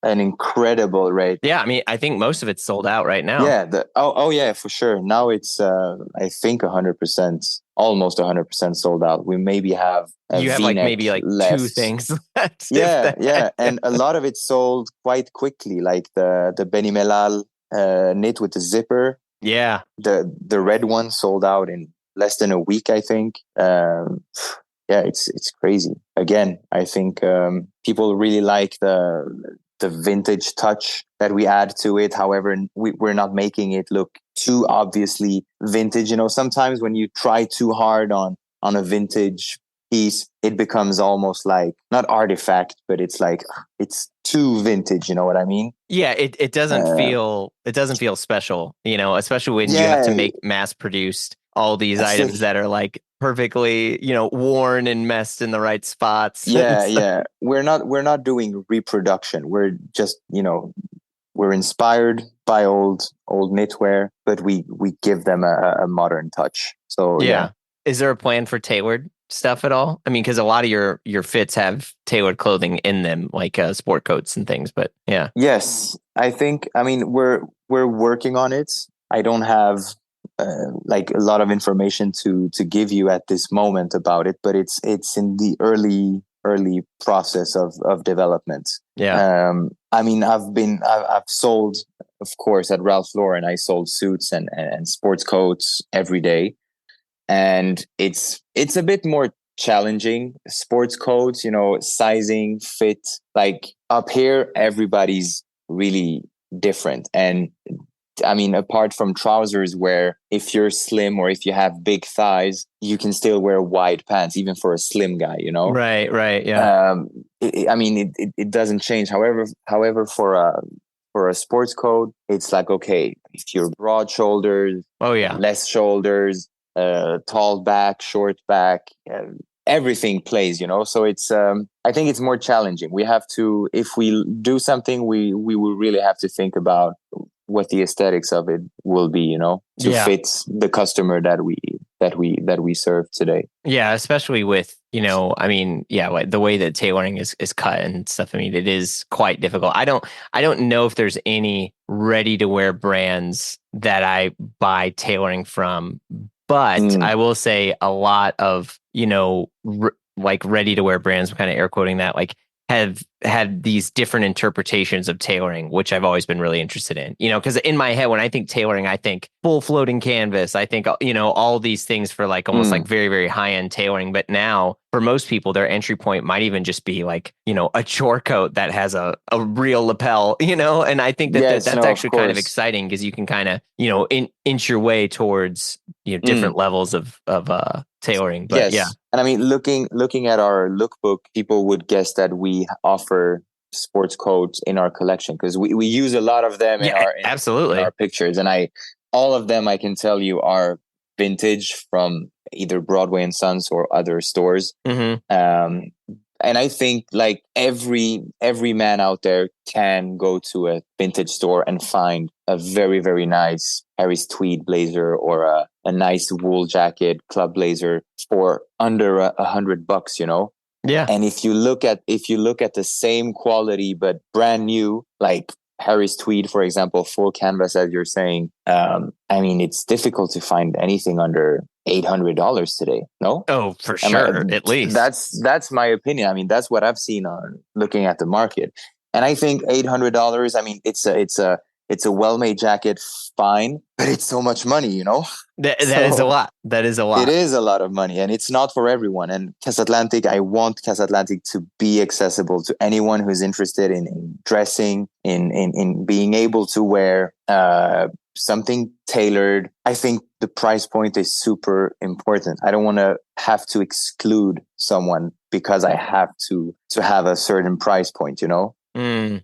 B: an incredible rate.
A: Yeah, I mean, I think most of it's sold out right now.
B: Yeah, yeah, for sure. Now it's I think 100%, almost 100% sold out. We maybe have
A: you have like maybe like
B: left.
A: 2 things left.
B: Yeah, and a lot of it sold quite quickly, like the Benny Melal knit with the zipper.
A: Yeah,
B: the red one sold out in less than a week, I think. Yeah, it's crazy. Again, I think people really like the vintage touch that we add to it. However, we're not making it look too obviously vintage. Sometimes when you try too hard on a vintage piece, it becomes almost like not artifact, but it's like it's too vintage. You know what I mean?
A: Yeah, it doesn't feel special, especially when you have to make mass produced all these items that are like perfectly, worn and messed in the right spots.
B: Yeah. We're not doing reproduction. We're just, we're inspired by old knitwear, but we give them a modern touch. So yeah.
A: Is there a plan for tailored stuff at all? I mean, because a lot of your fits have tailored clothing in them, like sport coats and things. But yeah.
B: Yes, I think. I mean, we're working on it. I don't have like a lot of information to give you at this moment about it, but it's in the early process of development.
A: Yeah.
B: I mean, I've sold, of course, at Ralph Lauren. I sold suits and sports coats every day, and it's a bit more challenging. Sports coats, sizing, fit. Like up here, everybody's really different. And I mean, apart from trousers, where if you're slim or if you have big thighs, you can still wear wide pants, even for a slim guy,
A: Right. Yeah.
B: It doesn't change. However, for a sports coat, it's like, okay, if you're broad shoulders,
A: oh yeah,
B: less shoulders, tall back, short back, everything plays, so it's I think it's more challenging. We have to, if we do something, we will really have to think about what the aesthetics of it will be, to fit the customer that we serve today.
A: Yeah, especially with, like the way that tailoring is cut and stuff. I mean, it is quite difficult. I don't know if there's any ready to wear brands that I buy tailoring from, but I will say a lot of, like ready to wear brands, I'm kind of air quoting that, like have had these different interpretations of tailoring, which I've always been really interested in, because in my head, when I think tailoring, I think full floating canvas. I think, all these things for like almost like very, very high end tailoring. But now for most people, their entry point might even just be like, a chore coat that has a real lapel, and I think that's actually kind of exciting because you can kind of, inch your way towards, different levels of tailoring. But
B: yes. And I mean, looking at our lookbook, people would guess that we offer sports coats in our collection because we use a lot of them in our pictures. And all of them, I can tell you, are vintage from either Broadway and Sons or other stores.
A: Mm-hmm.
B: And I think like every man out there can go to a vintage store and find a very, very nice Harry's tweed blazer or a nice wool jacket, club blazer for under $100,
A: Yeah.
B: And if you look at the same quality but brand new, like Harry's tweed, for example, full canvas, as you're saying, I mean, it's difficult to find anything under $800 today. No?
A: Oh, for sure. At least
B: that's my opinion. I mean, that's what I've seen on looking at the market. And I think $800, I mean, it's a well-made jacket, fine, but it's so much money,
A: That is a lot. That is a lot.
B: It is a lot of money, and it's not for everyone. And Casatlantic, I want Casatlantic to be accessible to anyone who's interested in dressing, in being able to wear something tailored. I think the price point is super important. I don't want to have to exclude someone because I have to have a certain price point, And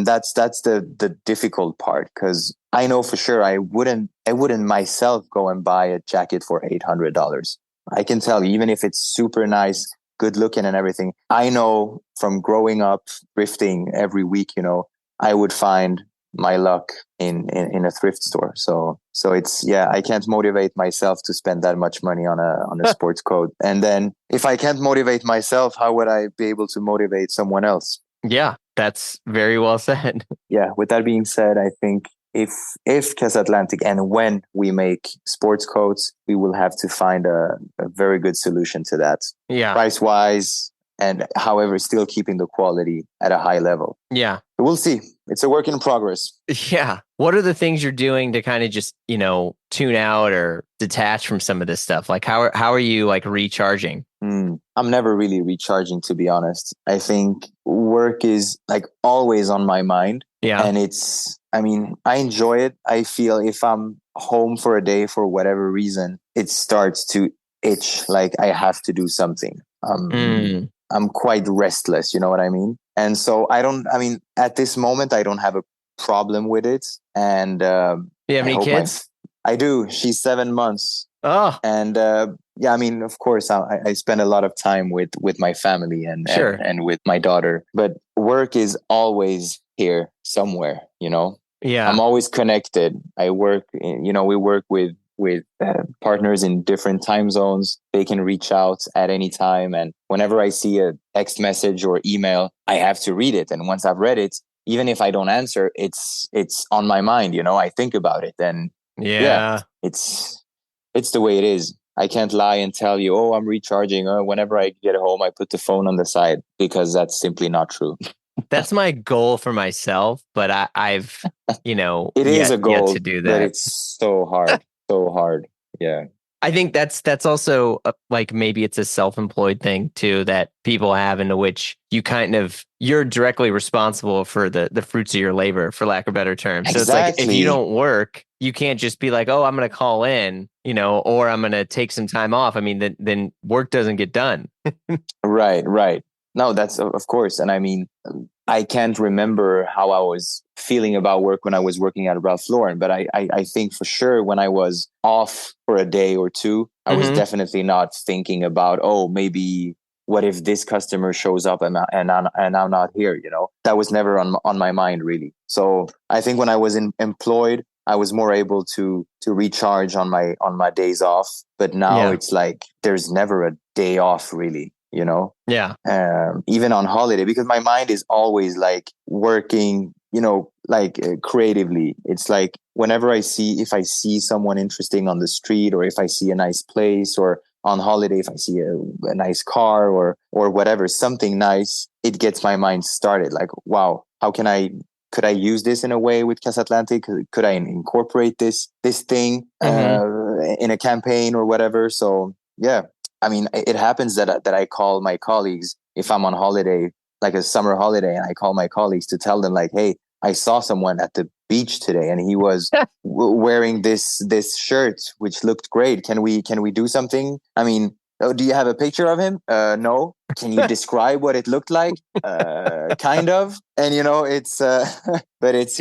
B: that's the difficult part, because I know for sure I wouldn't myself go and buy a jacket for $800. I can tell you, even if it's super nice, good looking and everything, I know from growing up thrifting every week, I would find my luck in a thrift store. So it's, yeah, I can't motivate myself to spend that much money on a sports coat. And then if I can't motivate myself, how would I be able to motivate someone else?
A: Yeah, that's very well said.
B: Yeah, with that being said, I think if Casatlantic and when we make sports coats, we will have to find a very good solution to that.
A: Yeah.
B: Price wise, and however, still keeping the quality at a high level.
A: Yeah.
B: We'll see. It's a work in progress.
A: Yeah. What are the things you're doing to kind of just, tune out or detach from some of this stuff? Like how are you like recharging?
B: I'm never really recharging, to be honest. I think work is like always on my mind.
A: Yeah.
B: And I enjoy it. I feel if I'm home for a day for whatever reason, it starts to itch like I have to do something. I'm quite restless, you know what I mean? And so at this moment, I don't have a problem with it. And
A: you have any kids?
B: I do. She's 7 months.
A: Oh.
B: And of course, I spend a lot of time with my family and with my daughter. But work is always here somewhere,
A: Yeah.
B: I'm always connected. I work, we work with partners in different time zones. They can reach out at any time. And whenever I see a text message or email, I have to read it. And once I've read it, even if I don't answer, it's on my mind, I think about it. And it's the way it is. I can't lie and tell you, oh, I'm recharging. Or whenever I get home, I put the phone on the side, because that's simply not true.
A: That's my goal for myself, but I've,
B: it is a goal
A: to do that.
B: But it's so hard, so hard. Yeah.
A: I think that's also like maybe it's a self-employed thing too that people have, into which you're directly responsible for the fruits of your labor, for lack of better terms. So
B: Exactly.
A: It's like if you don't work, you can't just be like, oh, I'm going to call in, or I'm going to take some time off. I mean, then work doesn't get done.
B: Right. No, that's of course. And I can't remember how I was feeling about work when I was working at Ralph Lauren, but I think for sure when I was off for a day or two, I was definitely not thinking about, oh, maybe what if this customer shows up and I'm not here, That was never on my mind, really. So I think when I was employed, I was more able to recharge on my days off. But now it's like there's never a day off, really.
A: Yeah.
B: Even on holiday, because my mind is always like working, creatively. It's like whenever if I see someone interesting on the street, or if I see a nice place, or on holiday, if I see a nice car or whatever, something nice, it gets my mind started. Like, wow, could I use this in a way with Casatlantic? Could I incorporate this thing in a campaign or whatever? So yeah. It happens that I call my colleagues if I'm on holiday, like a summer holiday, and I call my colleagues to tell them like, hey, I saw someone at the beach today and he was wearing this shirt, which looked great. Can we do something? Do you have a picture of him? No. Can you describe what it looked like? Kind of. And it's, but it's,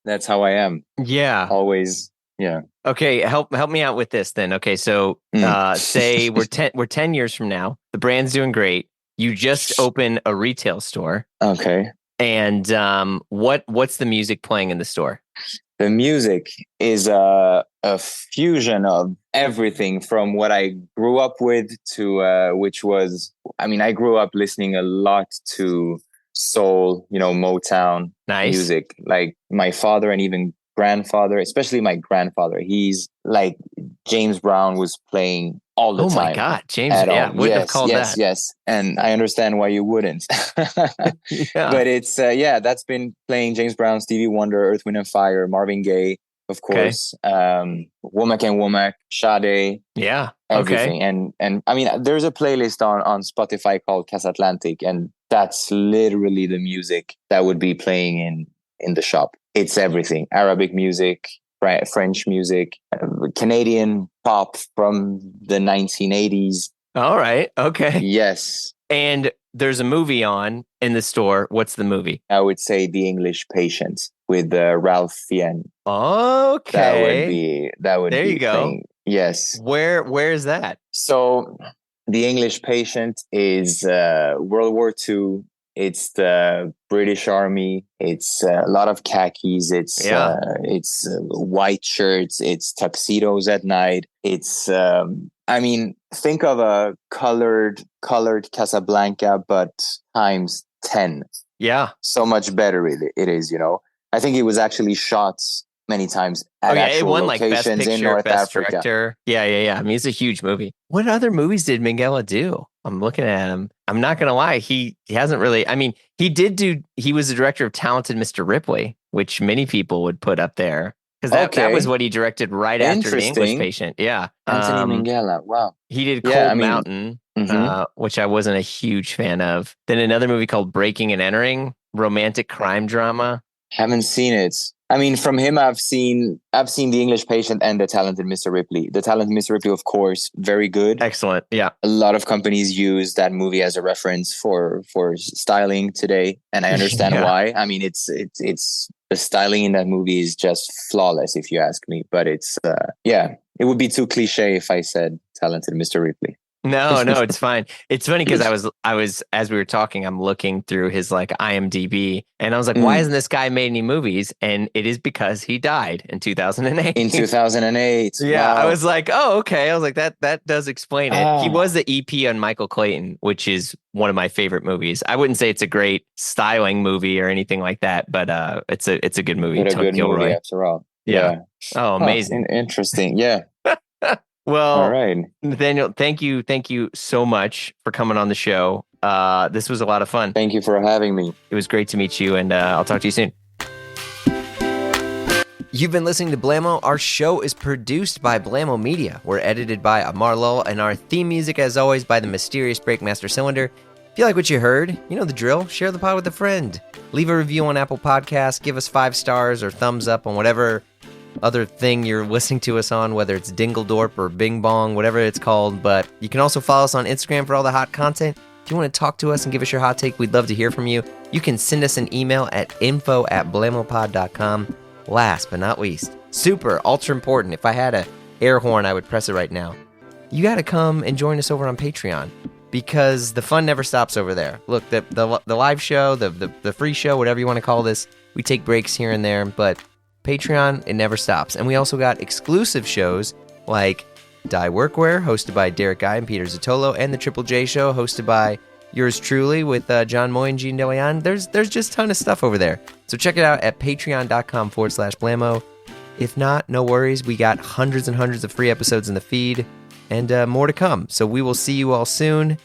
B: that's how I am.
A: Yeah.
B: Always. Yeah.
A: Okay, help me out with this then. Okay, so say we're 10 years from now, the brand's doing great. You just open a retail store.
B: Okay.
A: And what's the music playing in the store?
B: The music is a fusion of everything from what I grew up with to which was, I grew up listening a lot to soul, Motown music. Like my father and even grandfather, especially my grandfather, he's like James Brown was playing all the time.
A: Oh my God, James! Wouldn't have called that.
B: Yes, and I understand why you wouldn't. But it's that's been playing James Brown, Stevie Wonder, Earth, Wind and Fire, Marvin Gaye, of course, Womack and Womack, Sade, everything. And there's a playlist on Spotify called Casatlantic, and that's literally the music that would be playing in the shop. It's everything: Arabic music, French music, Canadian pop from the 1980s.
A: All right. Okay.
B: Yes.
A: And there's a movie on in the store. What's the movie?
B: I would say The English Patient with Ralph Fiennes.
A: Okay.
B: That would
A: there
B: be
A: you go.
B: Playing. Yes.
A: Where is that?
B: So The English Patient is World War II It's the British Army. It's a lot of khakis. It's white shirts. It's tuxedos at night. It's I mean, think of a colored Casablanca, but times 10.
A: Yeah.
B: So much better it is, you know. I think it was actually shot many times at
A: it won like Best
B: locations
A: Picture,
B: in North
A: Best
B: Africa.
A: Director. Yeah. I mean, it's a huge movie. What other movies did Minghella do? I'm looking at him. I'm not gonna lie, he hasn't really. I mean, he was the director of Talented Mr. Ripley, which many people would put up there because that was what he directed right after The English Patient. Yeah,
B: Anthony Minghella. Wow.
A: He did Cold Mountain, which I wasn't a huge fan of. Then another movie called Breaking and Entering, romantic crime drama.
B: Haven't seen it. I mean, from him, I've seen The English Patient and The Talented Mr. Ripley. The Talented Mr. Ripley, of course, very good.
A: Excellent. Yeah.
B: A lot of companies use that movie as a reference for styling today, and I understand why. I mean, it's the styling in that movie is just flawless, if you ask me. But it's it would be too cliche if I said Talented Mr. Ripley.
A: No, it's fine. It's funny because I was as we were talking, I'm looking through his like IMDb, and I was like, why hasn't this guy made any movies? And it is because he died in 2008.
B: In 2008.
A: Yeah,
B: wow.
A: I was like, oh, okay. I was like, that does explain it. He was the EP on Michael Clayton, which is one of my favorite movies. I wouldn't say it's a great styling movie or anything like that, but it's a good movie.
B: But a good movie after all. Yeah.
A: Oh, amazing.
B: Interesting. Yeah.
A: Well,
B: all right,
A: Nathaniel, thank you so much for coming on the show. This was a lot of fun.
B: Thank you for having me.
A: It was great to meet you, and I'll talk to you soon. You've been listening to Blamo. Our show is produced by Blamo Media. We're edited by Amar Lowell, and our theme music, as always, by the mysterious Breakmaster Cylinder. If you like what you heard, you know the drill. Share the pod with a friend. Leave a review on Apple Podcasts. Give us 5 stars or thumbs up on whatever other thing you're listening to us on, whether it's Dingledorp or Bing Bong, whatever it's called. But you can also follow us on Instagram for all the hot content. If you want to talk to us and give us your hot take, we'd love to hear from you. You can send us an email at info@blamopod.com. Last but not least, super ultra important, if I had a air horn, I would press it right now. You got to come and join us over on Patreon, because the fun never stops over there. Look, the live show, the free show, whatever you want to call this, we take breaks here and there, but Patreon, it never stops. And we also got exclusive shows like Die Workwear, hosted by Derek Guy and Peter Zotolo, and the Triple J Show, hosted by yours truly with John Moy and Gene DeLeon. There's just a ton of stuff over there. So check it out at patreon.com/Blamo. If not, no worries. We got hundreds and hundreds of free episodes in the feed, and more to come. So we will see you all soon.